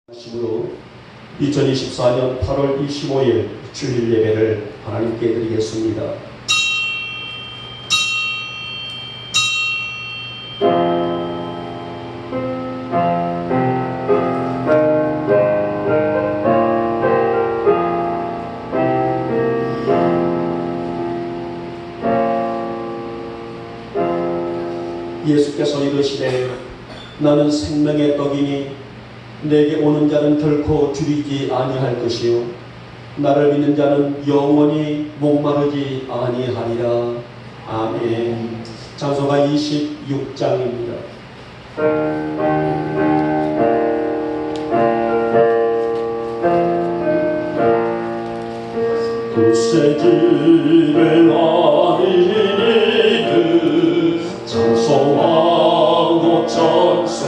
하심으로 2024년 8월 25일 주일 예배를 하나님께 드리겠습니다. 예수께서 이르시되 나는 생명의 떡이니 내게 오는 자는 결코 줄이지 아니할 것이요 나를 믿는 자는 영원히 목마르지 아니하리라. 아멘. 찬송가 26장입니다. 구세주를 아니니 찬송하고 찬송하세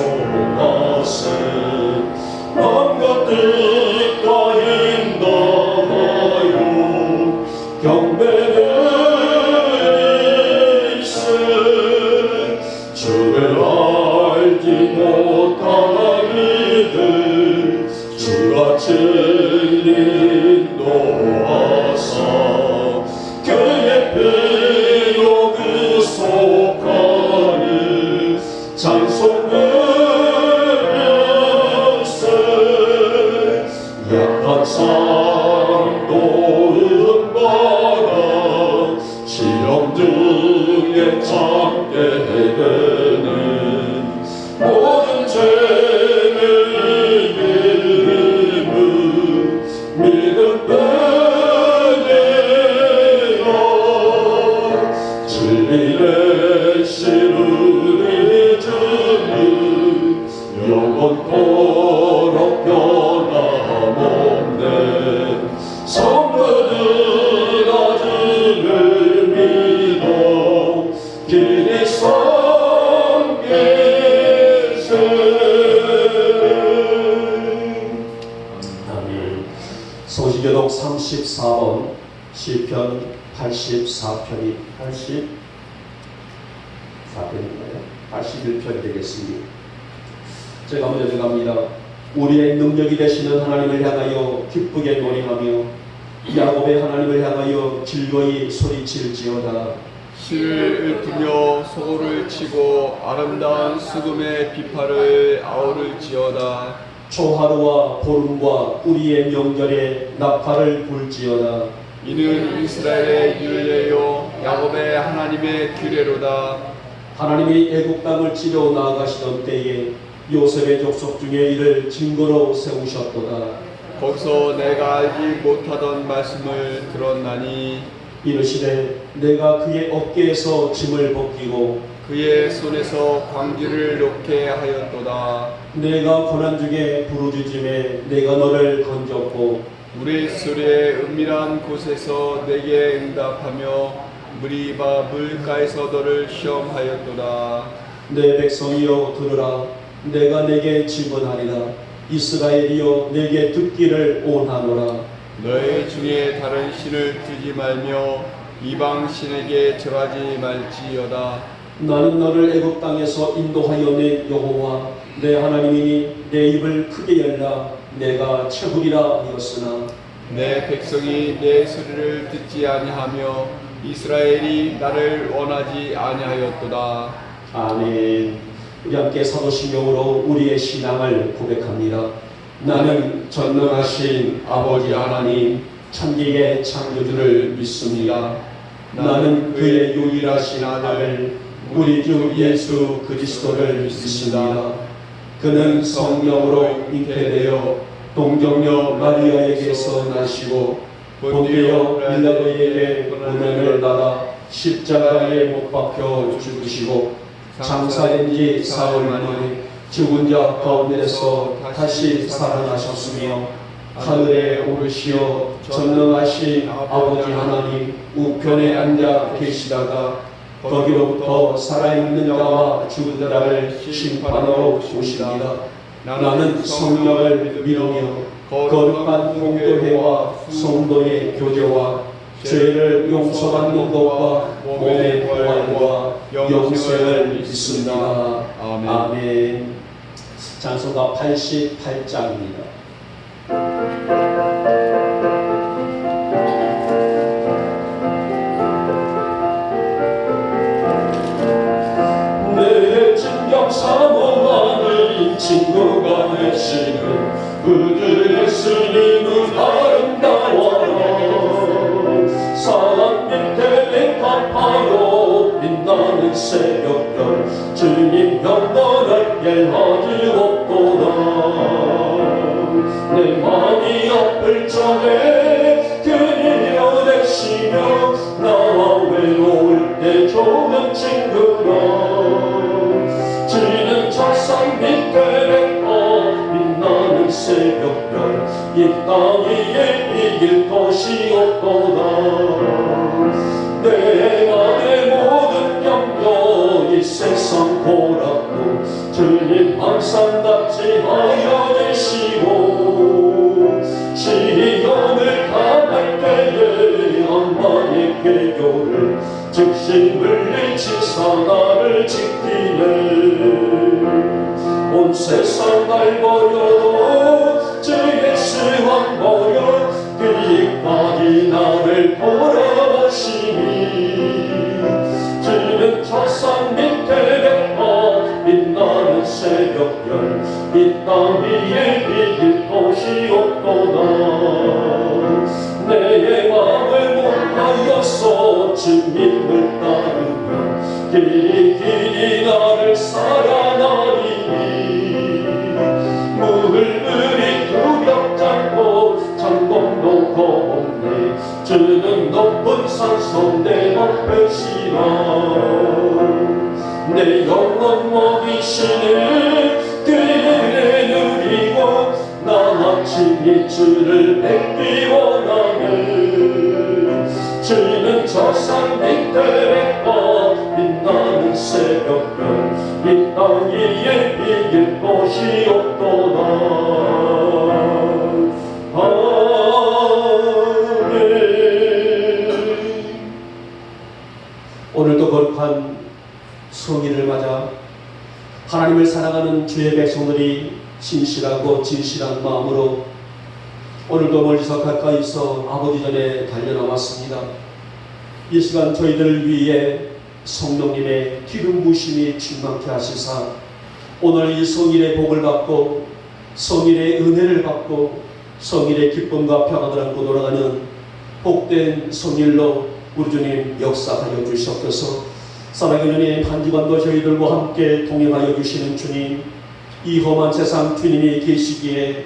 마음과 뜻과 인도하여 경배를 있세 주를 알지 못하니들 주가 진리 인도하사 그의 피로 구속하니 찬송을 약한 사람도 은바라 시험 중에 참게 되는 모든 죄를 이기는 믿음 뿐이라 진리의 씨를 잊으니 영원토록 변함없네 성도들아 주를 믿어 길이 섬기세. 아멘. 소시교독 34번 시편 84편이 84편인가요? 81편이 되겠습니다. 제가 먼저 들어갑니다. 우리의 능력이 되시는 하나님을 향하여 기쁘게 노래하며 야곱의 하나님을 향하여 즐거이 소리칠지어다. 시를 읊으며 소고를 치고 아름다운 수금의 비파를 아우를지어다. 초하루와 보름과 우리의 명절에 나팔을 불지어다. 이는 이스라엘의 율례요 야곱의 하나님의 규례로다. 하나님이 애굽 땅을 치러 나아가시던 때에 요셉의 족속 중에 이를 증거로 세우셨도다. 거기서 내가 알지 못하던 말씀을 들었나니 이르시되 내가 그의 어깨에서 짐을 벗기고 그의 손에서 광주를 놓게 하였도다. 내가 고난중에 부르짖음에 내가 너를 건졌고 물의 소리에 은밀한 곳에서 내게 응답하며 무리바 물가에서 너를 시험하였도다. 내 백성이여 들으라. 내가 내게 증언하리라. 이스라엘이여 내게 듣기를 원하노라. 너희 중에 다른 신을 두지 말며 이방 신에게 절하지 말지어다. 나는 너를 애굽 땅에서 인도하여 낸 여호와 내 하나님이니 내 입을 크게 열라. 내가 채우리라 하였으나 내 백성이 내 소리를 듣지 아니하며 이스라엘이 나를 원하지 아니하였도다. 아멘. 우리 함께 사도신경으로 우리의 신앙을 고백합니다. 나는 전능하신 아버지 하나님 천지의 창조주를 믿습니다. 나는 그의 유일하신 아들 우리 주 예수 그리스도를 믿습니다. 그는 성령으로 잉태되어 동정녀 마리아에게서 나시고 본디오 빌라도에게 고난을 받아 십자가에 못 박혀 죽으시고 장사된 지 사흘 만에 죽은 자 가운데서 다시 살아나셨으며 하늘에 오르시어 전능하신 아버지 하나님 우편에 앉아 계시다가 거기로부터 살아있는 자와 죽은 자를 심판하러 오십니다. 나는 성령을 믿으며 거룩한 공교회와 성도의 교제와 죄를 용서받는 것과 몸의 부활과 영생을 믿습니다. 아멘. 아멘. 찬송가 88장입니다. 내 진정 사모하는 친구가 되시는 그들의 스님은 아름다워라. 산 밑에 백합하여 빛나는 새벽별 주님 영원을 옐하지 없도다. 내 마음이 아플 적에 그리려 내쉬며 나와 외로울 때 좋은 친구라. 지는 철산 밑에 백합 빛나는 새벽별 이 땅 위에 이길 것이 없도다. 내 맘의 모든 염려 이 세상 고락도 주님 항상 닿지 하여 주시고 시험을 당할 때에 악마의 괴교를 즉시 물리치사 나를 지키네. 온 세상 날 버려도 주 예수 한 버려 그리까지 나를 돌아보시니 주는 철산 밑에 백합 빛나는 새벽별 이 땅 위에 이길 것이 없도다. 내 마음을 못하여서 주님을 따르며 길이 나를 살아나리니 물들이 두렵잖고 장봉도 겁없네. 주는 높은 산성 내 앞에시라. 내 영혼 먹이시는 그를 누리고 나 아침이 주를 뵙기 원하네. 주는 저 산 밑에 백합 빛나는 새벽별 이 땅 위에 이길 것이 없도다. 아멘. 오늘도 거룩한 성일을 맞아 하나님을 사랑하는 주의 백성들이 신실하고 진실한 마음으로 오늘도 멀리서 가까이서 아버지 전에 달려나왔습니다. 이 시간 저희들 위해 성령님의 기름 부으심이 충만케 하시사 오늘 이 성일의 복을 받고 성일의 은혜를 받고 성일의 기쁨과 평안을 안고 돌아가는 복된 성일로 우리 주님 역사하여 주시옵소서. 사랑하는 주님, 한 주간도 저희들과 함께 동행하여 주시는 주님, 이 험한 세상 주님이 계시기에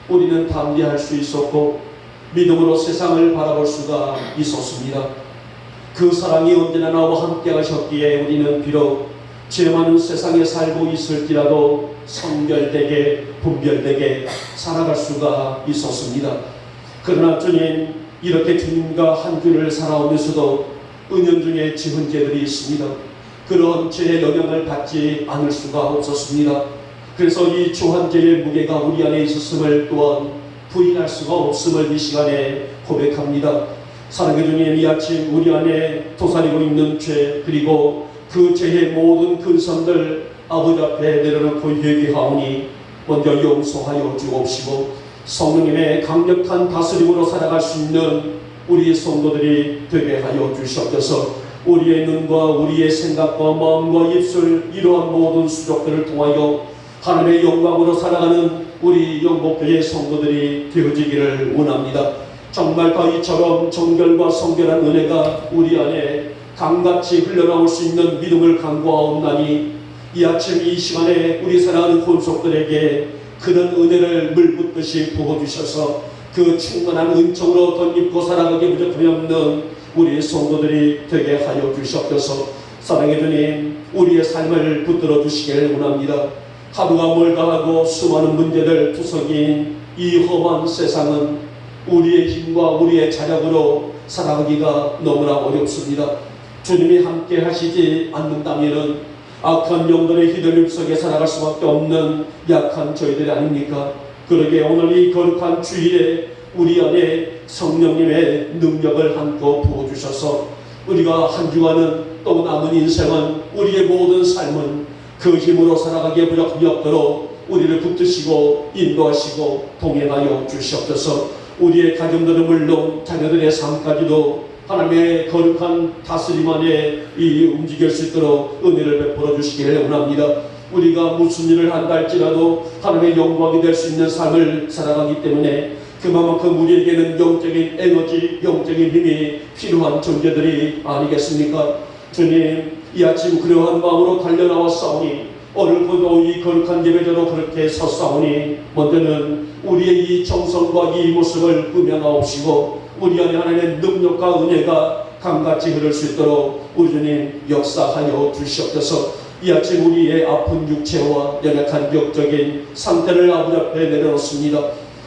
우리는 담대할 수 있었고 믿음으로 세상을 바라볼 수가 있었습니다. 그 사랑이 언제나 나와 함께 하셨기에 우리는 비록 죄 많은 세상에 살고 있을지라도 성결되게 분별되게 살아갈 수가 있었습니다. 그러나 주님, 이렇게 주님과 한 주를 살아오면서도 은연중에 지은 죄들이 있습니다. 그런 죄의 영향을 받지 않을 수가 없었습니다. 그래서 이 주한 죄의 무게가 우리 안에 있었음을 또한 부인할 수가 없음을 이 시간에 고백합니다. 사랑의 주님, 이 아침 우리 안에 도사리고 있는 죄 그리고 그 죄의 모든 근성들 아버지 앞에 내려놓고 회개하오니 먼저 용서하여 주옵시고 성령님의 강력한 다스림으로 살아갈 수 있는 우리 성도들이 되게 하여 주시옵소서. 우리의 눈과 우리의 생각과 마음과 입술 이러한 모든 수족들을 통하여 하나님의 영광으로 살아가는 우리 영복교의 성도들이 되어지기를 원합니다. 정말 바위처럼 정결과 성결한 은혜가 우리 안에 강같이 흘러나올 수 있는 믿음을 간구하옵나니 이 아침 이 시간에 우리 사랑하는 혼속들에게 그런 은혜를 물붓듯이 부어주셔서 그 충만한 은총으로 덧입고 살아가기 부족함이 없는 우리 성도들이 되게 하여 주시옵소서. 사랑의 주님, 우리의 삶을 붙들어 주시기를 원합니다. 하루가 멀다하고 수많은 문제들 투성인 이 험한 세상은 우리의 힘과 우리의 자력으로 살아가기가 너무나 어렵습니다. 주님이 함께 하시지 않는다면 악한 영들의 휘둘림 속에 살아갈 수밖에 없는 약한 저희들이 아닙니까? 그러게 오늘 이 거룩한 주일에 우리 안에 성령님의 능력을 한껏 부어주셔서 우리가 한 주간은 또 남은 인생은 우리의 모든 삶은 그 힘으로 살아가기에 부족함이 없도록 우리를 붙드시고 인도하시고 동행하여 주시옵소서. 우리의 가정들은 물론 자녀들의 삶까지도 하나님의 거룩한 다스림 안에 움직일 수 있도록 은혜를 베풀어 주시기를 원합니다. 우리가 무슨 일을 한다 할지라도 하나님의 영광이 될 수 있는 삶을 살아가기 때문에 그만큼 우리에게는 영적인 에너지, 영적인 힘이 필요한 존재들이 아니겠습니까? 주님, 이 아침 그러한 마음으로 달려나왔사오니 오늘부터 이 거룩한 예배자로 그렇게 섰사오니 먼저는 우리의 이 정성과 이 모습을 꾸며나옵시고 우리 안에 하나님의 능력과 은혜가 강같이 흐를 수 있도록 우리 주님 역사하여 주시옵소서. 이 아침 우리의 아픈 육체와 연약한 영적인 상태를 아버지 앞에 내려놓습니다.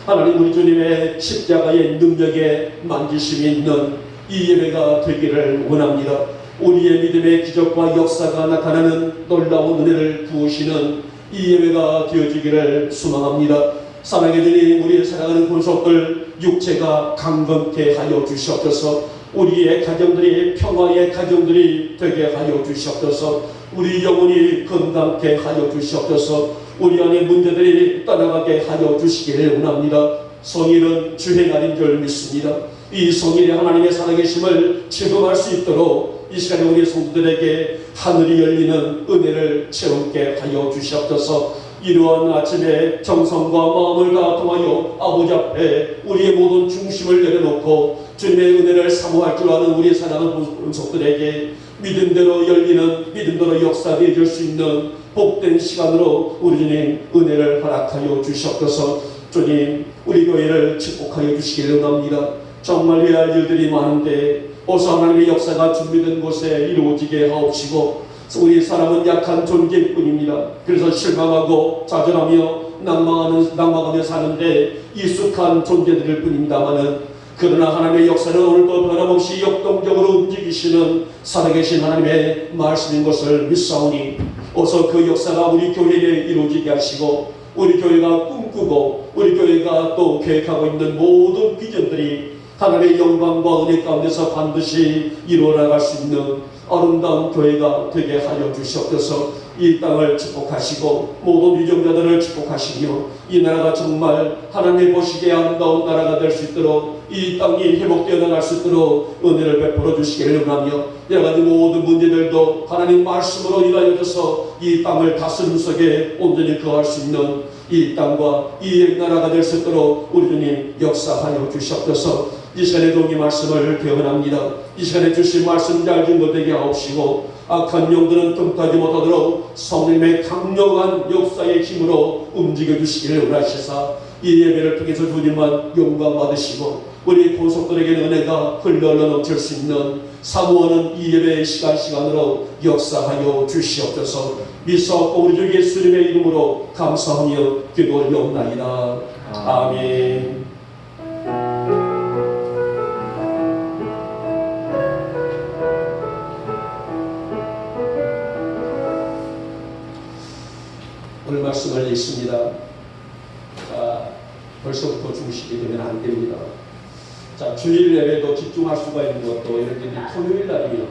하나님, 우리 주님의 십자가의 능력에 만지심이 있는 이 예배가 되기를 원합니다. 우리의 믿음의 기적과 역사가 나타나는 놀라운 은혜를 부으시는 이 예배가 되어지기를 소망합니다. 사랑의 주님, 우리의 사랑하는 권속들 육체가 강건케 하여 주시옵소서. 우리의 가정들이 평화의 가정들이 되게 하여 주시옵소서. 우리 영혼이 건강케 하여 주시옵소서. 우리 안의 문제들이 떠나가게 하여 주시기를 원합니다. 성일은 주의 날인 줄 믿습니다. 이 성일의 하나님의 살아계심을 체험할 수 있도록 이 시간에 우리 성도들에게 하늘이 열리는 은혜를 체험케 하여 주시옵소서. 이러한 아침에 정성과 마음을 다 통하여 아버지 앞에 우리의 모든 중심을 내려놓고 주님의 은혜를 사모할 줄 아는 우리의 사랑하는 본속들에게 믿음대로 열리는, 믿음대로 역사되어 줄 수 있는 복된 시간으로 우리 주님 은혜를 허락하여 주시옵소서. 주님, 우리 교회를 축복하여 주시기를 원합니다. 정말 해야 할 일들이 많은데 어서 하나님의 역사가 준비된 곳에 이루어지게 하옵시고, 우리 사람은 약한 존재일 뿐입니다. 그래서 실망하고 좌절하며 낭망하며 사는데 익숙한 존재들일 뿐입니다마는, 그러나 하나님의 역사는 오늘도 변함없이 역동적으로 움직이시는 살아계신 하나님의 말씀인 것을 믿사오니 어서 그 역사가 우리 교회에 이루어지게 하시고, 우리 교회가 꿈꾸고 우리 교회가 또 계획하고 있는 모든 비전들이 하나님의 영광과 은혜 가운데서 반드시 이루어나갈 수 있는 아름다운 교회가 되게 하여 주시옵소서. 이 땅을 축복하시고 모든 유정자들을 축복하시며 이 나라가 정말 하나님이 보시기에 아름다운 나라가 될 수 있도록, 이 땅이 회복되어 나갈 수 있도록 은혜를 베풀어 주시기를 원하며, 여러가지 모든 문제들도 하나님 말씀으로 인하여져서 이 땅을 다스림 속에 온전히 거할 수 있는 이 땅과 이 나라가 될 수 있도록 우리 주님 역사하여 주시옵소서. 이 시간에 동의 말씀을 기원합니다. 이 시간에 주신 말씀 잘 증거되게 하옵시고, 악한 영들은 틈타지 못하도록 성령의 강력한 역사의 힘으로 움직여 주시기를 원하시사, 이 예배를 통해서 주님만 영광 받으시고 우리 본속들에게 은혜가 흘러 넘칠 수 있는 사모하는 이 예배의 시간으로 역사하여 주시옵소서. 믿사옵고 우리 주 예수님의 이름으로 감사하며 기도 올려옵나이다. 아멘. 오늘 말씀을 읽습니다. 자, 벌써부터 중식이 되면 안 됩니다. 자, 주일 예배도 집중할 수가 있는 것도 이렇게 토요일 날이면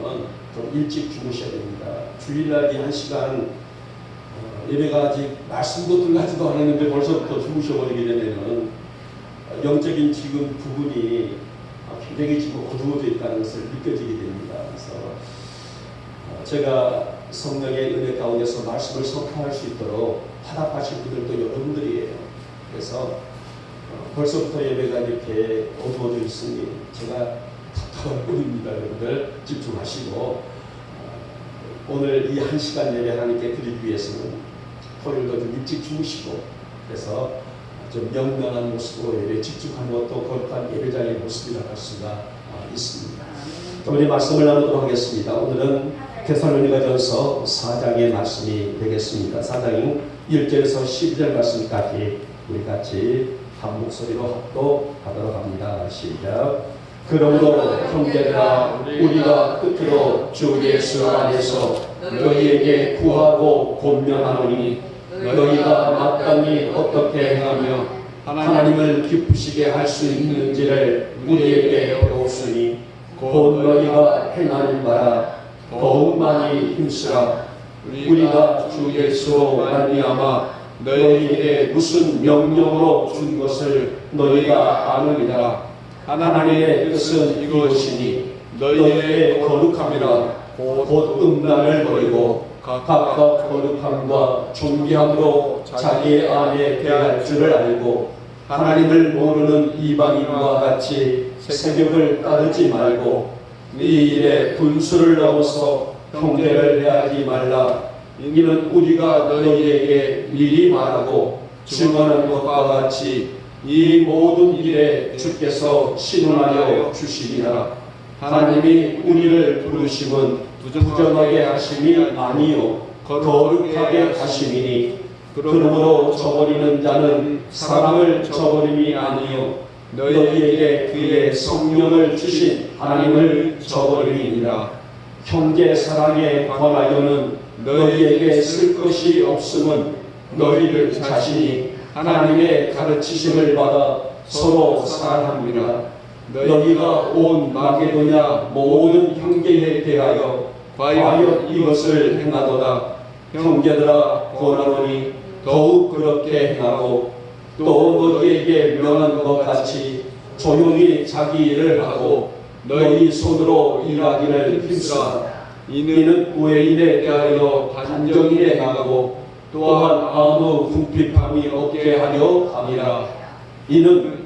좀 일찍 주무셔야 됩니다. 주일 날이 1시간 예배가 아직 말씀도 들어가지도 않았는데 벌써부터 주무셔버리게 되면은 영적인 지금 부분이 굉장히 지금 어두워져 있다는 것을 느껴지게 됩니다. 그래서 제가 성령의 은혜 가운데서 말씀을 선포할 수 있도록 화답하신 분들도 여러분들이에요. 그래서 벌써부터 예배가 이렇게 어두워져 있으니 제가 답답할 뿐입니다. 여러분들 집중하시고 오늘 이 1시간 예배 하나님께 드리기 위해서는 토요일도 좀 일찍 주무시고, 그래서 좀 명랑한 모습으로 예배에 집중하는 것도 거룩한 예배자의 모습이라고 할 수가 있습니다. 우리 말씀을 나누도록 하겠습니다. 오늘은 데살로니가전서 4장의 말씀이 되겠습니다. 4장 1절에서 12절 말씀까지 우리 같이 한 목소리로 합독하도록 합니다. 시작. 그러므로 형제들아, 우리가 끝으로 주 예수 안에서 너희에게 구하고 권면하노니, 너희가 마땅히 어떻게 행하며 하나님을 기쁘시게 할 수 있는지를 우리에게 배웠으니, 곧 너희가 행하는 바라 더욱 많이 힘쓰라. 우리가 주 예수로 말미암아 너희에게 무슨 명령으로 준 것을 너희가 아느니라. 하나님의 뜻은 이것이니 너희의 거룩함이라 곧 음란을 버리고 각각 거룩함과 존귀함으로 자기 안에 대할 줄을 알고 하나님을 모르는 이방인과 같이 세력을 따르지 말고 네 일에 분수를 넘어서 형제를 해하지 말라. 이는 우리가 너희에게 미리 말하고 증언한 것과 같이 이 모든 일에 주께서 신원하여 주시리라. 하나님이 우리를 부르심은 부정하게 하심이 아니요 거룩하게 하심이니 그러므로 저버리는 자는 사람을 저버림이 아니요 너희에게 그의 성령을 주신 하나님을 저버림이니라. 형제 사랑에 관하여는 너희에게 쓸 것이 없음은 너희들 자신이 하나님의 가르치심을 받아 서로 사랑합니다. 너희가 온 마게도냐 모든 형제에 대하여 과연 이것을 행하도다. 형제들아 권하노니 더욱 그렇게 행하고 또 너희에게 명한 것 같이 조용히 자기 일을 하고 너희 손으로 일하기를 힘쓰라. 이는 우애인에 대하여 단정히 행하고 또한 아무 궁핍함이 없게 하려 함이라. 이는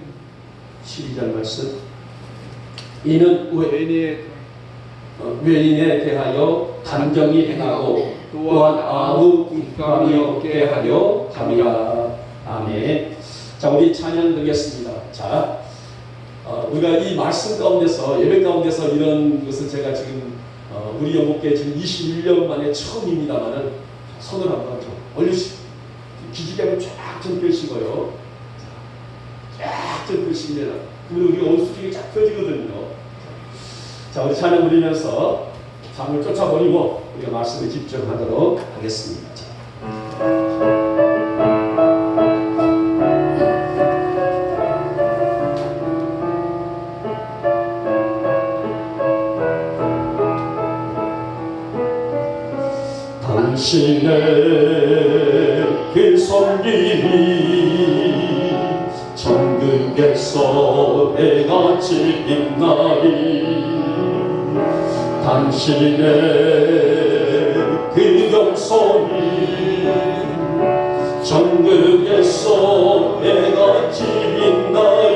12절 말씀. 이는 외인에 대하여 단정히 행하고 또한 아무 궁핍함이 없게 하려 함이라. 아멘. 자, 우리 찬양 드리겠습니다. 자, 우리가 이 말씀 가운데서 예배 가운데서 이런 것은 제가 지금 우리 영국계 지금 21년 만에 처음입니다만은 손을 한번 좀 올리시고 기지개를 쫙좀 펴시고요. 쫙좀 펴시면 그리고 우리 온수중이 쫙 펴지거든요. 자, 우리 찬양 부리면서 잠을 쫓아버리고 우리가 말씀에 집중하도록 하겠습니다. 당신의 그 손길이 천국에서 해같이 빛나리. 당신의 그 영성이 천국에서 해같이 빛나리.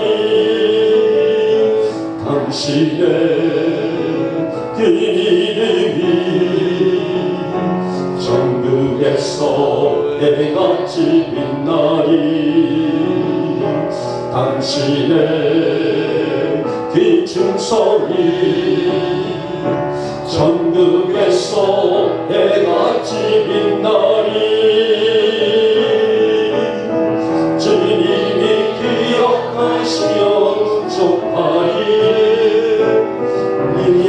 당신의 그 이름이 천국에서 해같이 빛나리. 당신의 그 충성이 천국에서 해같이 빛나리. 주님이 기억하시며 족하리.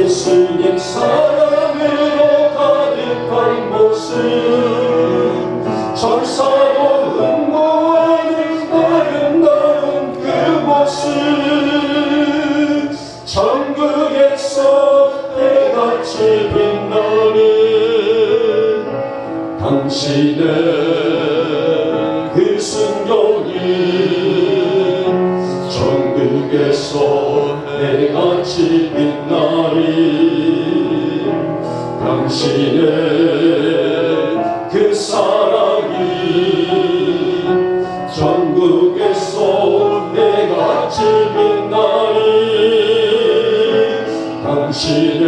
예수님 사랑으로 가득한 모습 천사도 응모하는 아름다운 그 모습 천국에서 해같이 빛나는 당신의 그 순종이 천국에서 해같이 빛나리. 당신의 그 사랑이 전국에서 해같이 빛나리. 당신의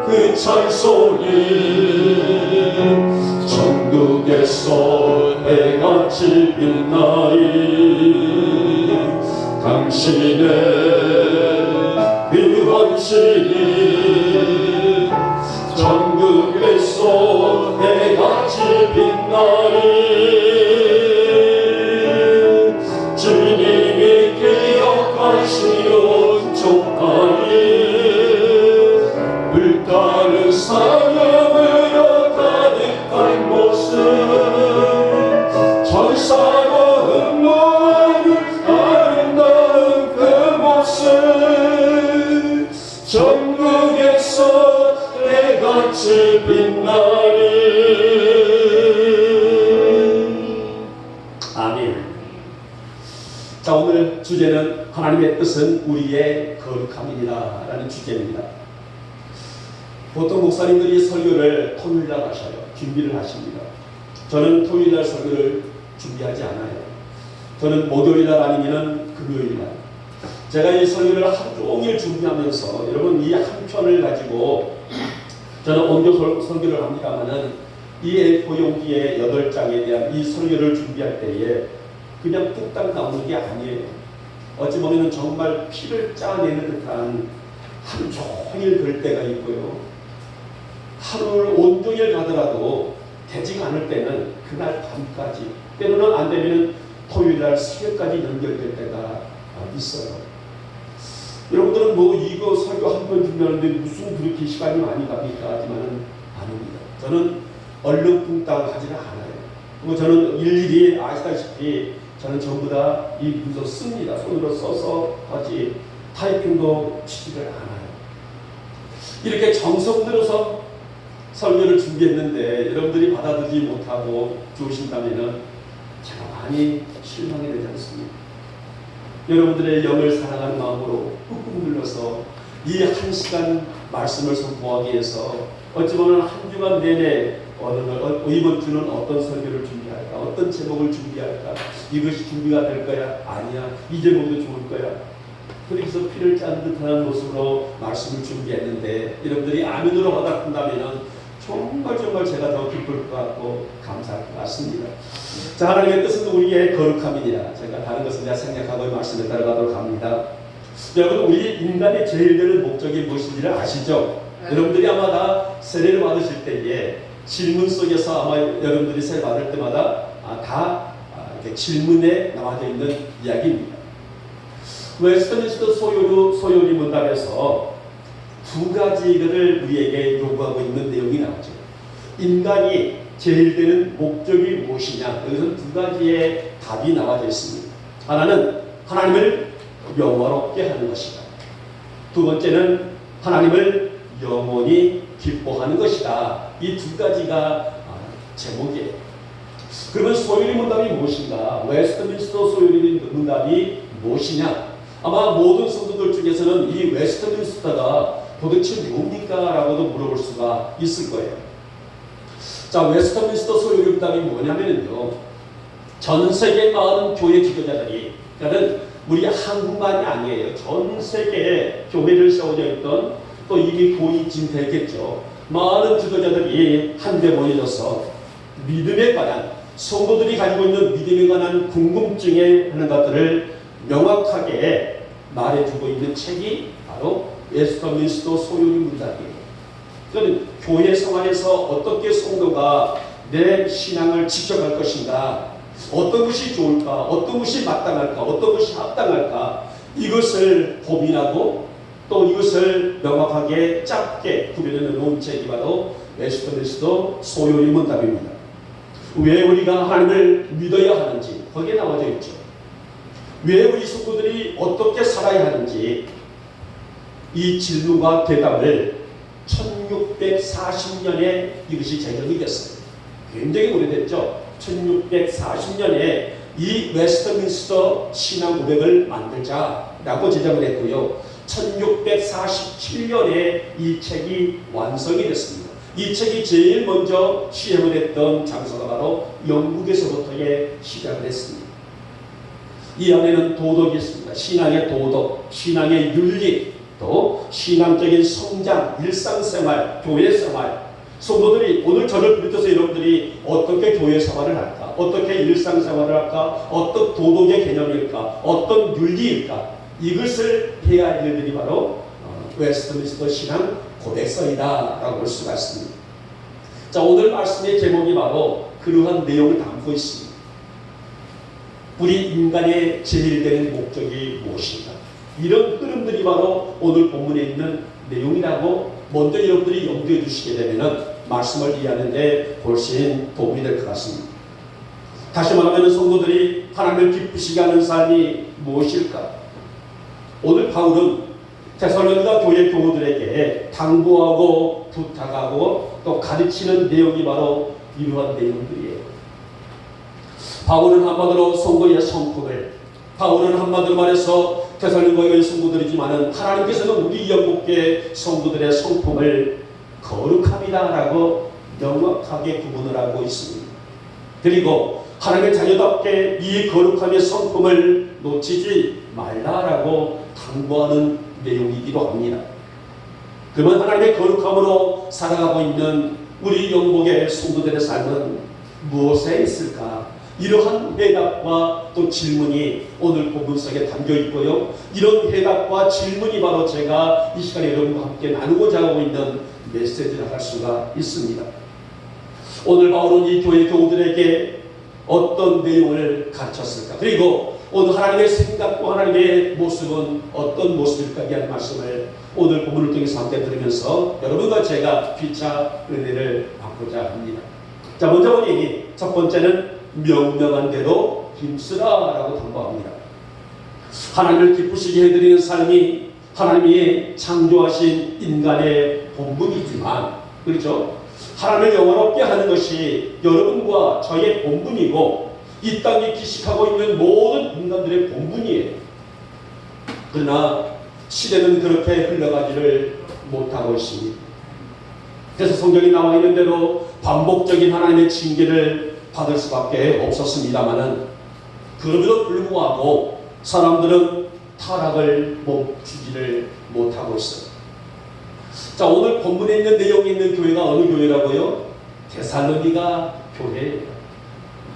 그 찬송이 전국에서 해같이 빛나리. 당신의 그 헌신이 전국에서 해같이 빛나리. 주님이 기억하시며 족하리. 불타는 사랑으로 가득한 모습 천사로 응모하는 아름다운 그 모습 전국 자, 오늘 주제는 하나님의 뜻은 우리의 거룩함이니라 라는 주제입니다. 보통 목사님들이 설교를 토요일날 하셔요. 준비를 하십니다. 저는 토요일날 설교를 준비하지 않아요. 저는 목요일날 아니면 금요일날. 제가 이 설교를 하루 종일 준비하면서 여러분 이 한 편을 가지고 저는 온교 설교를 합니다만은 이 A4 용기의 8장에 대한 이 설교를 준비할 때에 그냥 뚝딱 나오는 게 아니에요. 어찌 보면 정말 피를 짜내는 듯한 하루 종일 될 때가 있고요. 하루를 온종일 가더라도 되지 않을 때는 그날 밤까지, 때로는 안 되면 토요일날 새벽까지 연결될 때가 있어요. 여러분들은 뭐 이거 설교 한 번 준비하는데 무슨 그렇게 시간이 많이 갑니까? 하지만은 아닙니다. 저는 얼렁뚱땅 하지는 않아요. 그리고 저는 일일이 아시다시피 저는 전부 다 이 문서 씁니다. 손으로 써서 하지 타이핑도 치지를 않아요. 이렇게 정성 들어서 설교를 준비했는데 여러분들이 받아들이지 못하고 주신다면은 제가 많이 실망이 되지 않습니까? 여러분들의 영을 사랑하는 마음으로 꾹꾹 눌러서 이 한 시간 말씀을 선포하기 위해서 어찌 보면 한 주간 내내 이번 주는 어떤 설교를 준비할까? 어떤 제목을 준비할까? 이것이 준비가 될 거야? 아니야. 이 제목도 좋을 거야. 그렇게 해서 피를 짠 듯한 모습으로 말씀을 준비했는데 여러분들이 아멘으로 받아준다면 정말 제가 더 기쁠 것 같고 감사할 것 같습니다. 자, 하나님의 뜻은 우리의 거룩함이니라. 제가 다른 것은 내가 생략하고 이 말씀에 따라가도록 합니다. 여러분, 우리 인간의 제일 되는 목적이 무엇인지를 아시죠? 여러분들이 아마 다 세례를 받으실 때에 질문 속에서 아마 여러분들이 세례 받을 때마다 이렇게 질문에 나와져 있는 이야기입니다. 웨스트민스터 소요리 문답에서 두 가지를 우리에게 요구하고 있는 내용이 나오죠. 인간이 제일 되는 목적이 무엇이냐? 여기서는 두 가지의 답이 나와져 있습니다. 하나는 하나님을 영화롭게 하는 것이다. 두 번째는 하나님을 영원히 기뻐하는 것이다. 이 두 가지가 제목이에요. 그러면 소요리 문답이 무엇인가? 웨스트민스터 소요리 문답이 무엇이냐? 아마 모든 성도들 중에서는 이 웨스트민스터가 도대체 뭡니까? 라고도 물어볼 수가 있을 거예요. 자, 웨스트민스터 소요리 문답이 뭐냐면요, 전 세계 많은 교회 지도자들이, 그러니까 우리 한국만이 아니에요. 전 세계에 교회를 세워져 있던, 또 이미 고이 진퇴했겠죠, 많은 지도자들이 한데 모여져서 믿음에 관한, 성도들이 가지고 있는 믿음에 관한 궁금증에 하는 것들을 명확하게 말해주고 있는 책이 바로 웨스트민스터 소요리 문답이에요. 그러니까 교회 생활에서 어떻게 성도가 내 신앙을 지켜갈 것인가, 어떤 것이 좋을까, 어떤 것이 마땅할까, 어떤 것이 합당할까, 이것을 고민하고 또 이것을 명확하게 짧게 구별해 놓은 책이 바로 웨스트민스터 소요리 문답입니다. 왜 우리가 하나님을 믿어야 하는지 거기에 나와져 있죠. 왜 우리 성도들이 어떻게 살아야 하는지, 이 질문과 대답을 1640년에 이것이 제정이 됐어요. 굉장히 오래됐죠. 1640년에 이 웨스트민스터 신앙 고백을 만들자라고 제정을 했고요. 1647년에 이 책이 완성이 됐습니다. 이 책이 제일 먼저 시행을 했던 장소가 바로 영국에서부터의 시작을 했습니다. 이 안에는 도덕이 있습니다. 신앙의 도덕, 신앙의 윤리, 또 신앙적인 성장, 일상생활, 교회생활, 성도들이 오늘 저를 비롯해서 여러분들이 어떻게 교회생활을 할까, 어떻게 일상생활을 할까, 어떤 도덕의 개념일까, 어떤 윤리일까, 이것을 해야 할 일들이 바로 웨스트민스터 신앙 고백서이다 라고 볼 수가 있습니다. 자, 오늘 말씀의 제목이 바로 그러한 내용을 담고 있습니다. 우리 인간의 제일 되는 목적이 무엇인가? 이런 흐름들이 바로 오늘 본문에 있는 내용이라고 먼저 여러분들이 염두에 두시게 되면 말씀을 이해하는 데 훨씬 도움이 될 것 같습니다. 다시 말하면 성도들이 하나님을 기쁘시게 하는 삶이 무엇일까? 오늘 바울은 데살로니가 교회 교우들에게 당부하고 부탁하고 또 가르치는 내용이 바로 이러한 내용들이에요. 바울은 한마디로 성도의 성품을, 바울은 한마디로 말해서 데살로니가의 성도들이지만은 하나님께서는 우리 영국교회 성도들의 성품을 거룩함이다라고 명확하게 구분을 하고 있습니다. 그리고 하나님의 자녀답게 이 거룩함의 성품을 놓치지 말라라고 당부하는 내용이기도 합니다. 그러면 하나님의 거룩함으로 살아가고 있는 우리 영국의 성도들의 삶은 무엇에 있을까? 이러한 해답과 또 질문이 오늘 본문 속에 담겨 있고요. 이런 해답과 질문이 바로 제가 이 시간에 여러분과 함께 나누고자 하고 있는 메시지를 할 수가 있습니다. 오늘 바울은 이 교회 교우들에게 어떤 내용을 가르쳤을까? 그리고 오늘 하나님의 생각과 하나님의 모습은 어떤 모습일까? 이한 말씀을 오늘 본문을 통해서 함께 들으면서 여러분과 제가 피차 은혜를 받고자 합니다. 자, 먼저 보니 첫 번째는 명령한 대로 힘쓰라라고 당부합니다. 하나님을 기쁘시게 해드리는 삶이 하나님이 창조하신 인간의 본분이지만, 그렇죠? 하나님을 영원롭게 하는 것이 여러분과 저의 본분이고 이 땅에 기식하고 있는 모든 인간들의 본분이에요. 그러나 시대는 그렇게 흘러가지를 못하고 있습니다. 그래서 성경에 나와 있는 대로 반복적인 하나님의 징계를 받을 수밖에 없었습니다마는 그럼에도 불구하고 사람들은 타락을 멈추지를 못하고 있어요. 자, 오늘 본문에 있는 내용이 있는 교회가 어느 교회라고요? 데살로니가 교회예요.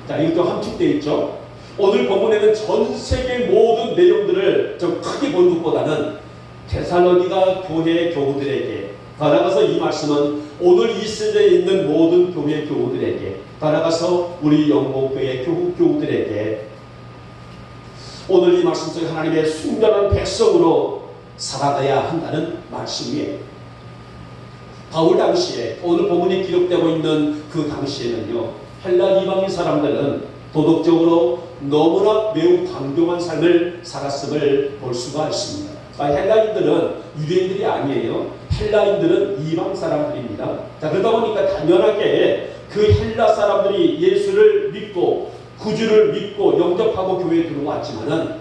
자, 이것도 함축되어 있죠. 오늘 본문에는 전 세계 모든 내용들을 좀 크게 본 것보다는 데살로니가 교회 교우들에게, 더 나아가서 이 말씀은 오늘 이 시대에 있는 모든 교회 교우들에게, 더 나아가서 우리 영국교회 교우들에게 오늘 이 말씀 속에 하나님의 순전한 백성으로 살아가야 한다는 말씀이에요. 바울 당시에 오늘 본문이 기록되고 있는 그 당시에는요, 헬라 이방인 사람들은 도덕적으로 너무나 매우 강경한 삶을 살았음을 볼 수가 있습니다. 헬라인들은 유대인들이 아니에요. 헬라인들은 이방 사람들입니다. 자, 그러다 보니까 당연하게 그 헬라 사람들이 예수를 믿고 구주를 믿고 영접하고 교회에 들어왔지만은,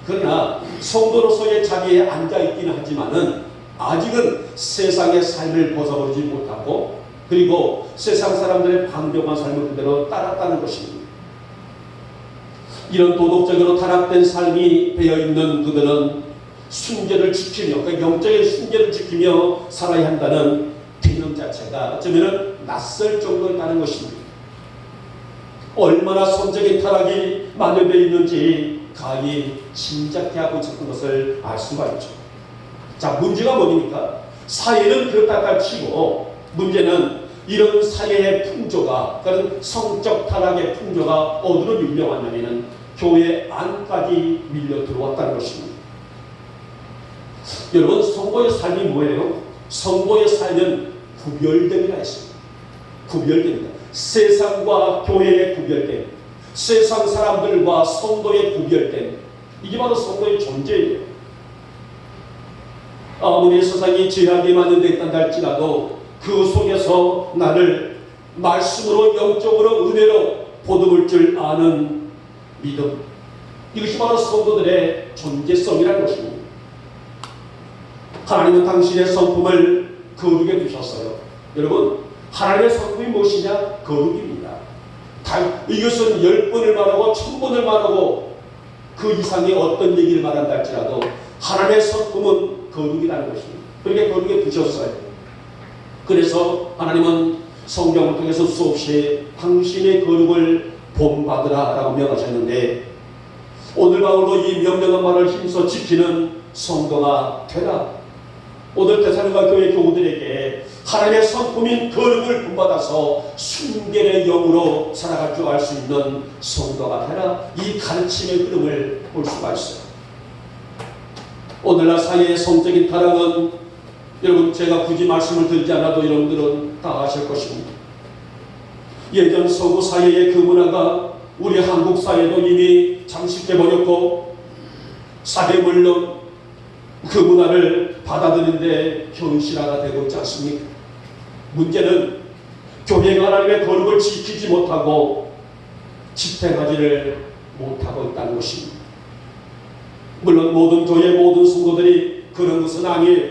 그러나 성도로서의 자리에 앉아 있기는 하지만은 아직은 세상의 삶을 벗어버리지 못하고, 그리고 세상 사람들의 강경한 삶을 그대로 따랐다는 것입니다. 이런 도덕적으로 타락된 삶이 배어있는 그들은 순결을 지키며, 그러니까 영적인 순결을 지키며 살아야 한다는 개념 자체가 어쩌면 낯설 정도였다는 것입니다. 얼마나 성적인 타락이 만연되어 있는지 가히 짐작해 하고 싶은 것을 알 수가 있죠. 자, 문제가 뭡니까? 사회는 그렇다 치고 문제는 이런 사회의 풍조가, 그런 성적 타락의 풍조가 어디로 밀려왔냐면 교회 안까지 밀려 들어왔다는 것입니다. 여러분, 성도의 삶이 뭐예요? 성도의 삶은 구별됨이라 했습니다. 구별됩니다. 세상과 교회의 구별됨, 세상 사람들과 성도의 구별됨, 이게 바로 성도의 존재예요. 아무리 세상이 죄악에 만연되어 있다 할지라도 그 속에서 나를 말씀으로 영적으로 은혜로 보듬을 줄 아는 믿음, 이것이 바로 성도들의 존재성이라는 것입니다. 하나님은 당신의 성품을 거룩에 두셨어요. 여러분, 하나님의 성품이 무엇이냐? 거룩입니다. 이것은 10번을 말하고 1000번을 말하고 그 이상의 어떤 얘기를 말한다 할지라도 하나님의 성품은 거룩이라는 것입니다. 그렇게 거룩에 두셨어요. 그래서 하나님은 성경을 통해서 수없이 당신의 거룩을 본받으라 라고 명하셨는데, 오늘 바울도 이 명령한 말을 힘써 지키는 성도가 되라. 오늘 데살로니가 교회 교우들에게 하나님의 성품인 거룩을 본받아서 순결의 영으로 살아갈 줄 알 수 있는 성도가 되라. 이 가르침의 흐름을 볼 수가 있어요. 오늘날 사회의 성적인 타락은 여러분, 제가 굳이 말씀을 드리지 않아도 여러분들은 다 아실 것입니다. 예전 서구 사회의 그 문화가 우리 한국 사회도 이미 잠식해버렸고, 사회 물론 그 문화를 받아들이는데 현실화가 되고 있지 않습니까? 문제는 교회가 하나님의 거룩을 지키지 못하고 집행하지를 못하고 있다는 것입니다. 물론 모든 교회 모든 성도들이 그런 것은 아니에요.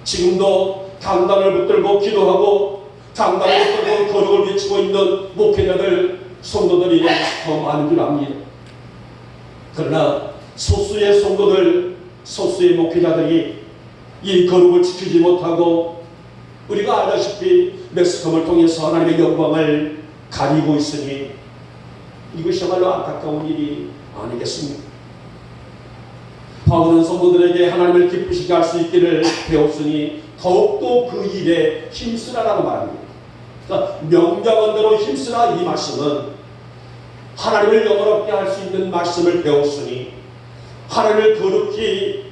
지금도 강단을 붙들고 기도하고 강단을 붙들고 거룩을 외치고 있는 목회자들 성도들이 더 많은 줄 압니다. 그러나 소수의 성도들 소수의 목회자들이 이 거룩을 지키지 못하고 우리가 알다시피 매스컴을 통해서 하나님의 영광을 가리고 있으니 이것이야말로 안타까운 일이 아니겠습니까? 바울은 성도들에게 하나님을 기쁘시게 할 수 있기를 배웠으니 더욱더 그 일에 힘쓰라라고 말합니다. 그러니까 명령한 대로 힘쓰라 이 말씀은 하나님을 영원롭게 할 수 있는 말씀을 배웠으니 하나님을 거룩히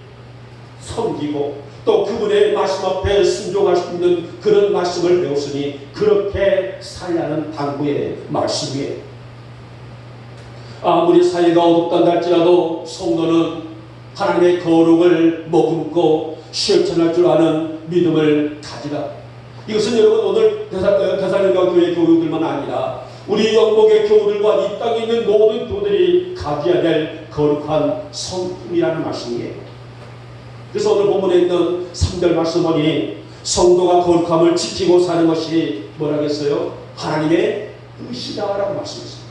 섬기고 또 그분의 말씀 앞에 순종할 수 있는 그런 말씀을 배웠으니 그렇게 살라는 당부의 말씀이에요. 아무리 사이가 어둡다 할지라도 성도는 하나님의 거룩을 머금고 실천할 줄 아는 믿음을 가지라. 이것은 여러분 오늘 데살로니가 교회 교우들만 아니라 우리 영목의 교우들과 이 땅에 있는 모든 교우들이 가져야 될 거룩한 성품이라는 말씀이에요. 그래서 오늘 본문에 있는 3절 말씀은 성도가 거룩함을 지키고 사는 것이 뭐라겠어요? 하나님의 의시다라고 말씀했습니다.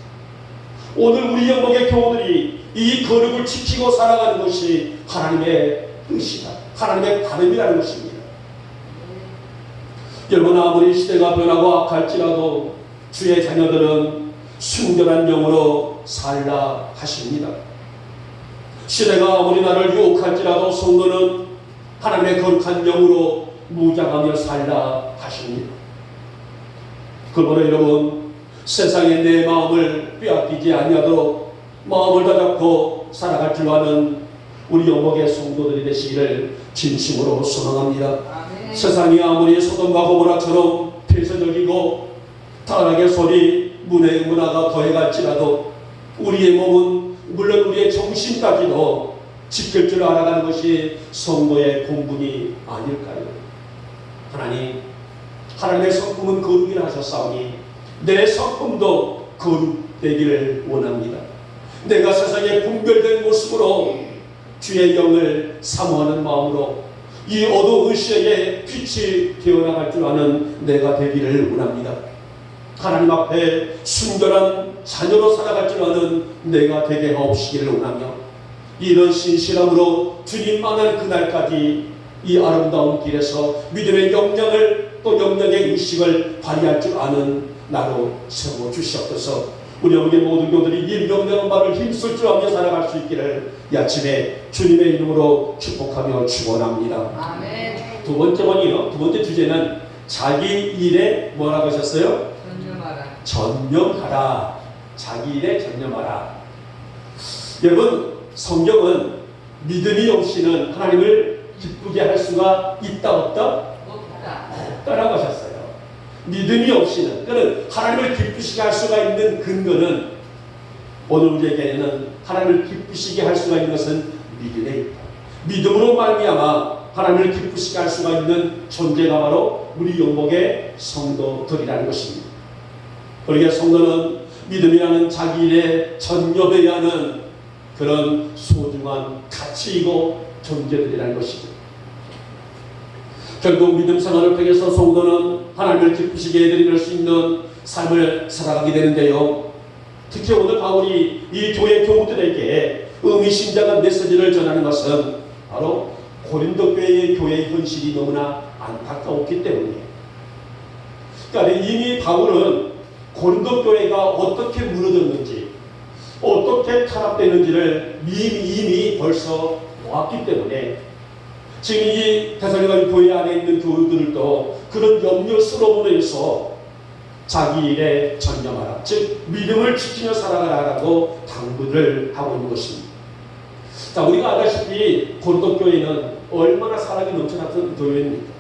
오늘 우리 영목의 교우들이 이 거룩을 지키고 살아가는 것이 하나님의 의시다. 하나님의 바람이라는 것입니다. 여러분 아무리 시대가 변하고 악할지라도 주의 자녀들은 순결한 영으로 살라 하십니다. 시대가 아무리 나를 유혹할지라도 성도는 하나님의 거룩한 영으로 무장하며 살라 하십니다. 그러므로 여러분 세상에 내 마음을 빼앗기지 아니하도록 마음을 다잡고 살아갈 줄 아는 우리 영목의 성도들이 되시기를 진심으로 소망합니다. 아멘. 세상이 아무리 소돔과 고모라처럼 폐쇄적이고 타락의 소리, 문의 문화가 더해갈지라도 우리의 몸은 물론 우리의 정신까지도 지킬 줄 알아가는 것이 성도의 본분이 아닐까요? 하나님의 성품은 거룩이라 하셨사오니 내 성품도 거룩되기를 원합니다. 내가 세상에 분별된 모습으로 주의 영을 사모하는 마음으로 이 어두운 시대에 빛이 되어나갈 줄 아는 내가 되기를 원합니다. 하나님 앞에 순결한 자녀로 살아갈 줄 아는 내가 되게 하옵시기를 원하며 이런 신실함으로 주님 만날 그날까지 이 아름다운 길에서 믿음의 역량을 또 역량의 의식을 발휘할 줄 아는 나로 세워주시옵소서. 우리 영국의 모든 교들이 이 명령한 바를 힘쓸 줄 알며 살아갈 수 있기를 이 아침에 주님의 이름으로 축복하며 축원합니다. 아멘. 두 번째 주제는 자기 일에 뭐라고 하셨어요? 전념하라. 자기 일에 전념하라. 여러분 성경은 믿음이 없이는 하나님을 기쁘게 할 수가 있다 없다? 없다라고 하셨어요. 믿음이 없이는, 그는 하나님을 기쁘시게 할 수가 있는 근거는 오늘 우리에게는 하나님을 기쁘시게 할 수가 있는 것은 믿음에 있다. 믿음으로 말미암아 하나님을 기쁘시게 할 수가 있는 존재가 바로 우리 영목의 성도들이라는 것입니다. 그러기에 성도는 믿음이라는 자기 일에 전념해야 하는 그런 소중한 가치이고 존재들이라는 것이죠. 결국 믿음 생활을 통해서 성도는 하나님을 기쁘시게 해드릴 수 있는 삶을 살아가게 되는데요. 특히 오늘 바울이 이 교회 교우들에게 의미심장한 메시지를 전하는 것은 바로 고린도 교회의 교회의 현실이 너무나 안타까웠기 때문이에요. 그러니까 이미 바울은 고린도 교회가 어떻게 무너졌는지 어떻게 타락되는지를 이미 벌써 보았기 때문에 지금 이 데살로니가 교회 안에 있는 교우들도 그런 염려스러움으로 인해서 자기 일에 전념하라, 즉 믿음을 지키며 살아가라고 당부를 하고 있는 것입니다. 자, 우리가 알다시피 고린도 교회는 얼마나 사랑이 넘쳐났던 교회입니까?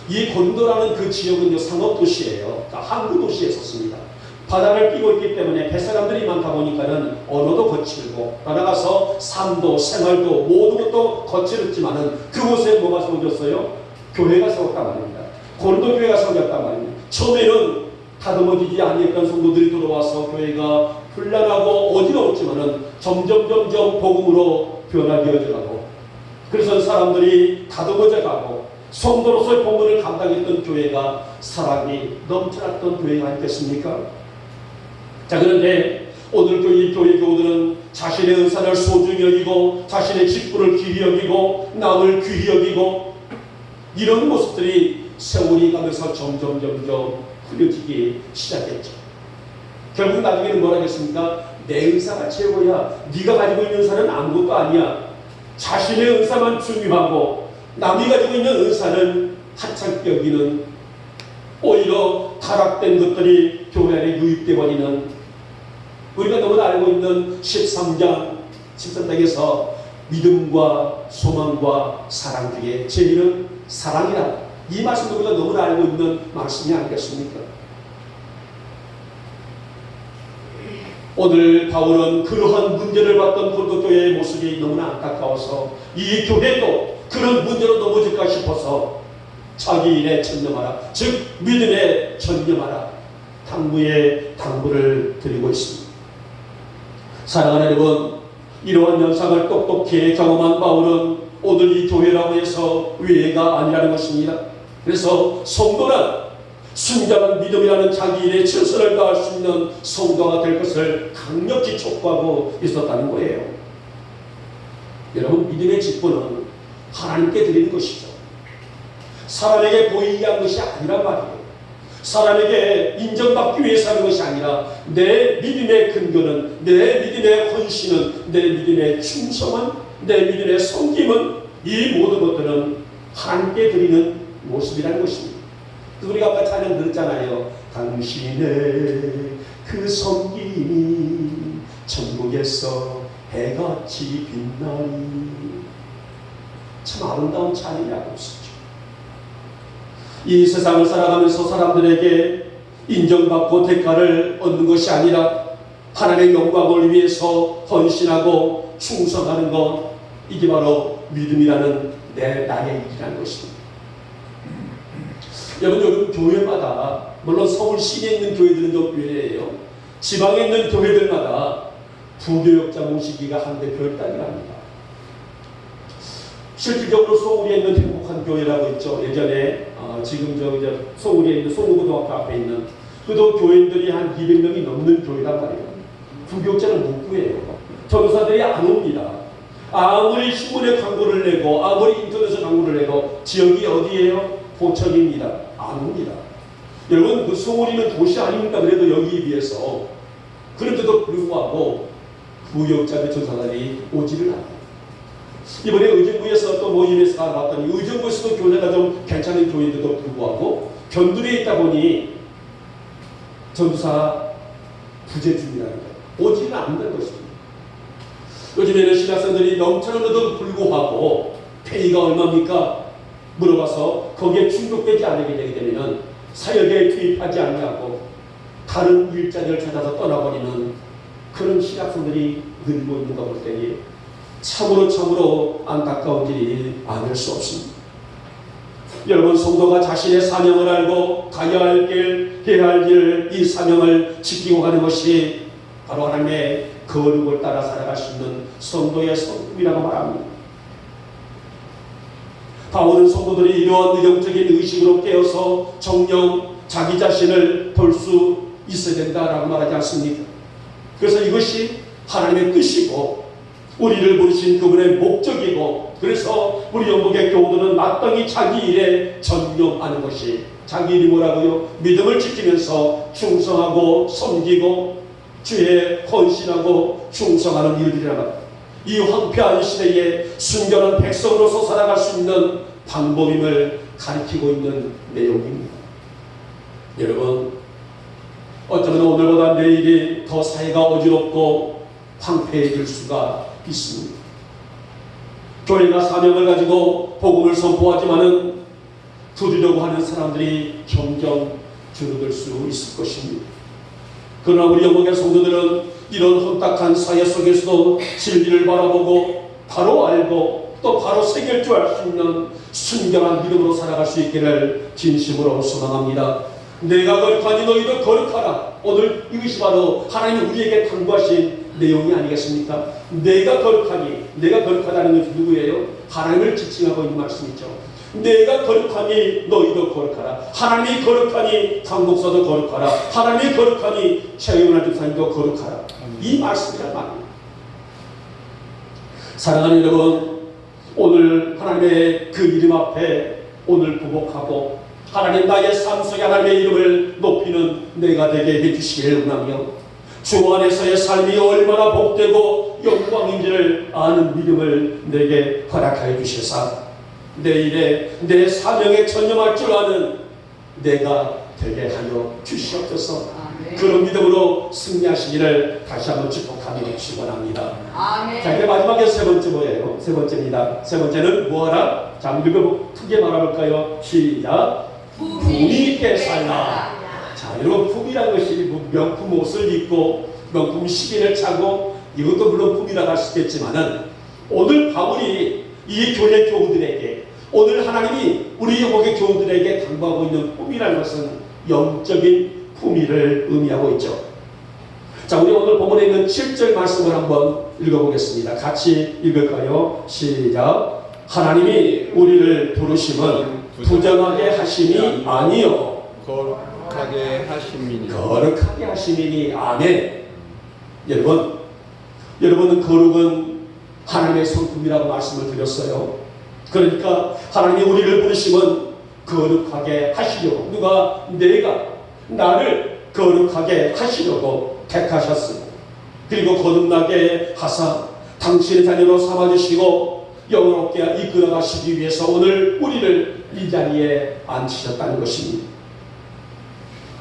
이 고린도라는 그 지역은요 상업도시예요. 항구 도시에 섰습니다. 바다를 끼고 있기 때문에 뱃사람들이 많다 보니까는 언어도 거칠고 나아가서 삶도 생활도 모든 것도 거칠었지만은 그곳에 뭐가 세워졌어요? 교회가 세웠단 말입니다. 고린도 교회가 세워졌단 말입니다. 처음에는 다듬어지지 아니했던 성도들이 들어와서 교회가 혼란하고 어지러웠지만은 점점 복음으로 변화되어져 가고, 그래서 사람들이 다듬어져 가고, 성도로서의 본분을 감당했던 교회가 사랑이 넘쳐났던 교회가 아니겠습니까? 자, 그런데 오늘 교회 교우들은 자신의 은사를 소중히 여기고, 자신의 직분을 귀히 여기고, 남을 귀히 여기고, 이런 모습들이 세월이 가면서 점점 흐려지기 시작했죠. 결국 나중에는 뭐라 하겠습니까? 내 은사가 최고야. 네가 가지고 있는 은사는 아무것도 아니야. 자신의 은사만 중요하고 남이 가지고 있는 은사는 하찮게 여기는, 오히려 타락된 것들이 교회 안에 유입되어 버리는, 우리가 너무나 알고 있는 13장에서 믿음과 소망과 사랑 중에 제일은 사랑이라, 이 말씀도 우리가 너무나 알고 있는 말씀이 아니겠습니까? 오늘 바울은 그러한 문제를 받던 고린도 교회의 모습이 너무나 안타까워서 이 교회도 그런 문제로 넘어질까 싶어서 자기 일에 전념하라, 즉 믿음에 전념하라, 당부를 드리고 있습니다. 사랑하는 여러분, 이러한 현상을 똑똑히 경험한 바울은 오늘 이 교회라고 해서 외가 아니라는 것입니다. 그래서 성도는 순전한 믿음이라는 자기 일에 최선을 다할 수 있는 성도가 될 것을 강력히 촉구하고 있었다는 거예요. 여러분, 믿음의 직분은 하나님께 드리는 것이죠. 사람에게 보이게 한 것이 아니란 말이에요. 사람에게 인정받기 위해서 하는 것이 아니라, 내 믿음의 근거는, 내 믿음의 헌신은, 내 믿음의 충성은, 내 믿음의 섬김은, 이 모든 것들은 하나님께 드리는 모습이라는 것입니다. 우리가 아까 찬양 들었잖아요. 당신의 그 섬김이 천국에서 해같이 빛나니. 참 아름다운 찬양이라고 했었죠. 이 세상을 살아가면서 사람들에게 인정받고 대가를 얻는 것이 아니라 하나님의 영광을 위해서 헌신하고 충성하는 것, 이게 바로 믿음이라는 나의 일이라는 것입니다. 여러분, 요즘 교회마다, 물론 서울 시내에 있는 교회들은 좀 교회예요. 지방에 있는 교회들마다 부교역자 모시기가 한데 별따기랍니다. 실질적으로 소울에 있는 행복한 교회라고 있죠. 예전에 지금 소울에 있는 송구고등학교 앞에 있는 그도 교인들이 한 200명이 넘는 교회란 말이에요. 부교역자는 못 구해요. 전도사들이 안 옵니다. 아무리 신문에 광고를 내고 아무리 인터넷에 광고를 내고 지역이 어디예요? 포천입니다. 안 옵니다. 여러분, 그 소울이는 도시 아닙니까? 그래도 여기에 비해서. 그런데도 불구하고 부교역자들 전도사들이 오지를 않아요. 이번에 의정부에서 또 모임에서 알아봤더니 의정부에서도 교회가 좀 괜찮은 교회인데도 불구하고 변두리에 있다 보니 전도사 부재 중이라는 거예요. 오지는 않는 것입니다. 요즘에는 신학생들이 넘쳐나는데도 불구하고 페이가 얼마입니까? 물어봐서 거기에 충족되지 않게 되게 되면 사역에 투입하지 않냐고 다른 일자리를 찾아서 떠나버리는 그런 신학생들이 늘고 있는 거 볼 때니 참으로 안타까운지 않을 수 없습니다. 여러분, 성도가 자신의 사명을 알고 가야 할 길, 해야 할 일, 이 사명을 지키고 가는 것이 바로 하나님의 거룩을 따라 살아갈 수 있는 성도의 성품이라고 말합니다. 바울은 성도들이 이러한 영적인 의식으로 깨어서 정녕 자기 자신을 볼 수 있어야 된다라고 말하지 않습니까? 그래서 이것이 하나님의 뜻이고 우리를 부르신 그분의 목적이고, 그래서 우리 영국의 교우들은 마땅히 자기 일에 전념하는 것이, 자기 일이 뭐라고요? 믿음을 지키면서 충성하고 섬기고 주에 헌신하고 충성하는 일들이란 말이에요. 이 황폐한 시대에 순결한 백성으로서 살아갈 수 있는 방법임을 가리키고 있는 내용입니다. 여러분, 어쩌면 오늘보다 내일이 더 사회가 어지럽고 황폐해질 수가 있습니다. 교회가 사명을 가지고 복음을 선포하지만은 두드려고 하는 사람들이 점점 줄어들 수 있을 것입니다. 그러나 우리 영국의 성도들은 이런 혼탁한 사회 속에서도 진리를 바라보고 바로 알고 또 바로 새길 줄 알 수 있는 순결한 믿음으로 살아갈 수 있기를 진심으로 소망합니다. 내가 거룩하니 너희도 거룩하라. 오늘 이것이 바로 하나님이 우리에게 당부하신 내용이 아니겠습니까? 내가 거룩하다는 것이 누구예요? 하나님을 지칭하고 있는 말씀이죠. 내가 거룩하니 너희도 거룩하라. 하나님이 거룩하니 강목사도 거룩하라. 하나님이 거룩하니 최영훈 집사님도 거룩하라. 이 말씀이란 말입니다. 사랑하는 여러분, 오늘 하나님의 그 이름 앞에 오늘 부복하고 하나님 나의 삶 속에 하나님의 이름을 높이는 내가 되게 해주시기를 원하며 주 안에서의 삶이 얼마나 복되고 영광인지를 아는 믿음을 내게 허락하여 주셔서 내일에 내 사명에 전념할 줄 아는 내가 되게 하여 주시옵소서. 그런 믿음으로 승리하시기를 다시 한번 축복하며 축원합니다. 자, 이제 마지막에 세 번째 뭐예요? 세 번째입니다. 세 번째는 뭐하라? 자, 한번 크게 말해볼까요? 시작. 품위 있게 살라. 자, 여러분, 품이라는 것이 명품 옷을 입고 명품 시계를 차고 이것도 물론 품이라고 할 수 있겠지만은 오늘 바울이 이 교회 교우들에게 오늘 하나님이 우리 영혼의 교우들에게 당부하고 있는 품이라는 것은 영적인 품위를 의미하고 있죠. 자, 우리 오늘 본문에 있는 7절 말씀을 한번 읽어보겠습니다. 같이 읽을까요? 시작. 하나님이 우리를 부르심은 부정하게 하심이 아니요 거룩하게 하심이니. 거룩하게 하심이니. 아멘. 여러분은 거룩은 하나님의 성품이라고 말씀을 드렸어요. 그러니까 하나님이 우리를 부르심은 거룩하게 하시려고, 내가 나를 거룩하게 하시려고 택하셨습니다. 그리고 거듭나게 하사 당신의 자녀로 삼아주시고 영원롭게 이끌어 가시기 위해서 오늘 우리를 이 자리에 앉히셨다는 것입니다.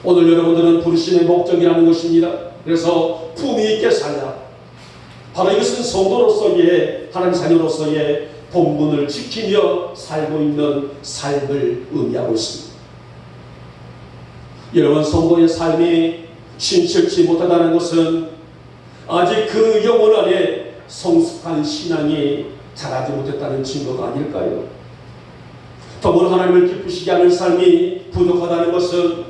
오늘 여러분들은 부르심의 목적이라는 것입니다. 그래서 품위 있게 살라. 바로 이것은 성도로서의, 하나님 자녀로서의 본분을 지키며 살고 있는 삶을 의미하고 있습니다. 여러분, 성도의 삶이 신실치 못하다는 것은 아직 그 영혼 안에 성숙한 신앙이 자라지 못했다는 증거가 아닐까요? 더불어 하나님을 기쁘시게 하는 삶이 부족하다는 것은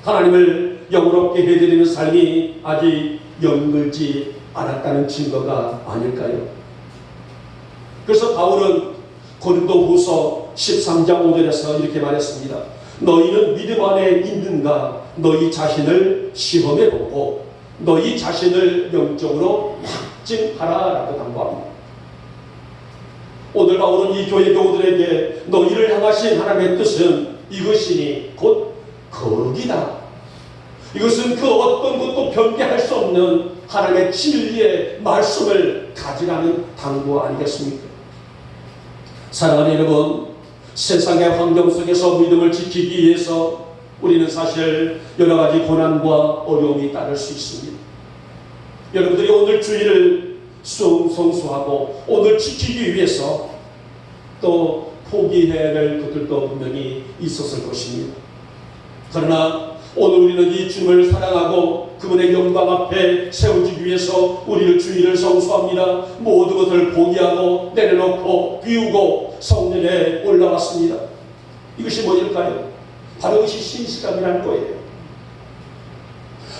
하나님을 영원롭게 해드리는 삶이 아직 연결지 않았다는 증거가 아닐까요? 그래서 바울은 고린도후서 13장 5절에서 이렇게 말했습니다. 너희는 믿음 안에 있는가? 너희 자신을 시험해보고 너희 자신을 영적으로 확증하라라고 당부합니다. 오늘 바울은 이 교회 교우들에게 너희를 향하신 하나님의 뜻은 이것이니 곧 거룩이다. 이것은 그 어떤 것도 변개할 수 없는 하나님의 진리의 말씀을 가지라는 당부 아니겠습니까? 사랑하는 여러분, 세상의 환경 속에서 믿음을 지키기 위해서 우리는 사실 여러 가지 고난과 어려움이 따를 수 있습니다. 여러분들이 오늘 주의를 성수하고 오늘 지키기 위해서 또 포기해야 될 것들도 분명히 있었을 것입니다. 그러나 오늘 우리는 이 주님을 사랑하고 그분의 영광 앞에 세우기 위해서 우리를 주의를 성수합니다. 모든 것을 포기하고 내려놓고 비우고 성전에 올라왔습니다. 이것이 뭐일까요? 바로 이것이 신실함이라는 거예요.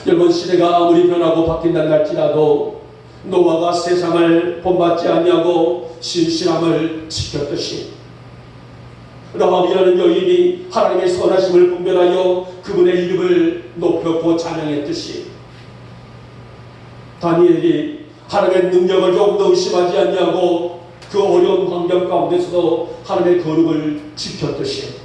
여러분, 시대가 아무리 변하고 바뀐다는 할지라도 노아가 세상을 본받지 아니하고 신실함을 지켰듯이 라합이라는 여인이 하나님의 선하심을 분별하여 그분의 이름을 높였고 찬양했듯이 다니엘이 하나님의 능력을 조금 더 의심하지 아니하고 그 어려운 환경 가운데서도 하나님의 거룩을 지켰듯이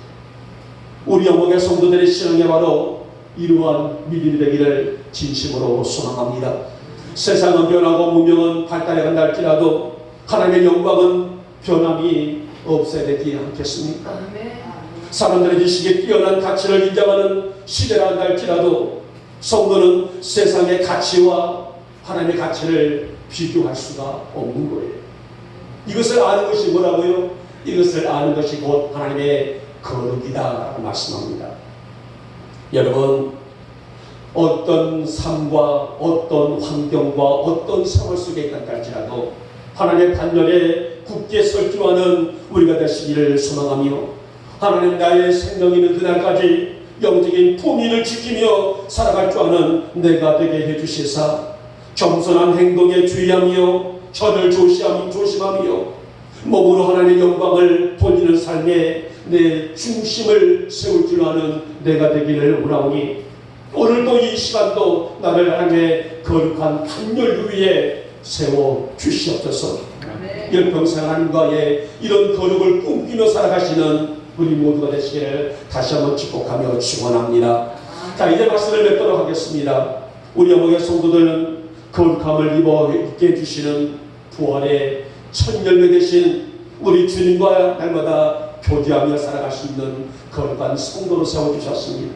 우리 영광의 성도들의 신앙에 바로 이러한 믿음이 되기를 진심으로 소망합니다. 세상은 변하고 문명은 발달해간다 할지라도 하나님의 영광은 변함이 없어야 되지 않겠습니까? 사람들의 지식에 뛰어난 가치를 인정하는 시대라 한다 할지라도 성도는 세상의 가치와 하나님의 가치를 비교할 수가 없는 거예요. 이것을 아는 것이 뭐라고요? 이것을 아는 것이 곧 하나님의 거룩이다 말씀합니다. 여러분, 어떤 삶과 어떤 환경과 어떤 생활 속에 있다 할지라도 하나님의 판결에 굳게 설 줄 아는 우리가 되시기를 소망하며 하나님 나의 생명 있는 그날까지 영적인 품위를 지키며 살아갈 줄 아는 내가 되게 해주시사 겸손한 행동에 주의하며 혀를 조심하며 몸으로 하나님의 영광을 돌리는 삶에 내 중심을 세울 줄 아는 내가 되기를 원하오니 오늘도 이 시간도 나를 하나님의 거룩한 판결 위에 세워 주시옵소서. 일평생 하나님과의 이런 거룩을 꿈꾸며 살아가시는 우리 모두가 되시기를 다시 한번 축복하며 축원합니다. 자, 이제 말씀을 맺도록 하겠습니다. 우리 영광의 성도들은 거룩함을 입게 해주시는 부활의 첫 열매 되신 우리 주님과 날마다 교제하며 살아갈 수 있는 거룩한 성도로 세워주셨습니다.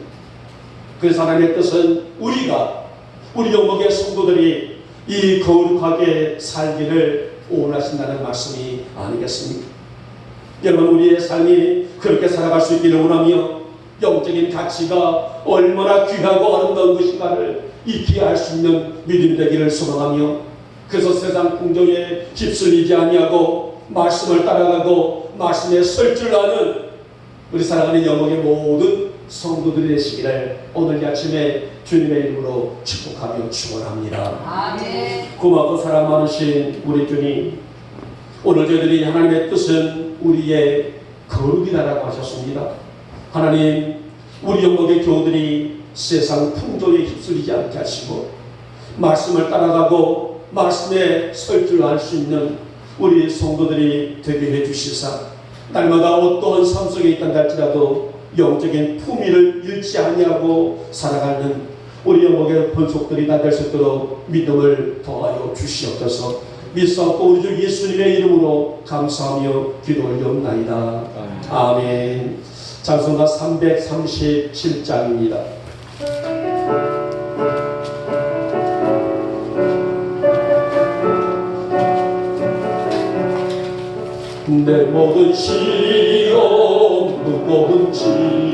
그래서 하나님의 뜻은 우리 영광의 성도들이 이 거룩하게 살기를 원하신다는 말씀이 아니겠습니까? 여러분, 우리의 삶이 그렇게 살아갈 수 있기를 원하며 영적인 가치가 얼마나 귀하고 아름다운 것인가를 익히게 할 수 있는 믿음 되기를 소망하며, 그래서 세상 풍조에 휩쓸리지 아니하고 말씀을 따라가고 말씀에 설 줄 아는 우리 사랑하는 영광의 모든 성도들이 되시기를 오늘 이 아침에 주님의 이름으로 축복하며 축원합니다. 아멘. 고맙고 사랑 많으신 우리 주님, 오늘 저희들이 하나님의 뜻은 우리의 거룩이다라고 하셨습니다. 하나님, 우리 영광의 교우들이 세상 풍조에 휩쓸리지 않게 하시고 말씀을 따라가고 말씀에 설 줄 알 수 있는 우리 성도들이 되게 해주시사 날마다 어떠한 삶 속에 있다 할지라도 영적인 품위를 잃지 아니하고 살아가는 우리 영광의 본속들이 다 될 수 있도록 믿음을 더하여 주시옵소서. 믿사옵고 우리 주 예수님의 이름으로 감사하며 기도 올려옵나이다. 아멘. 찬송가 337장입니다. 내 모든 시험 무거운 짐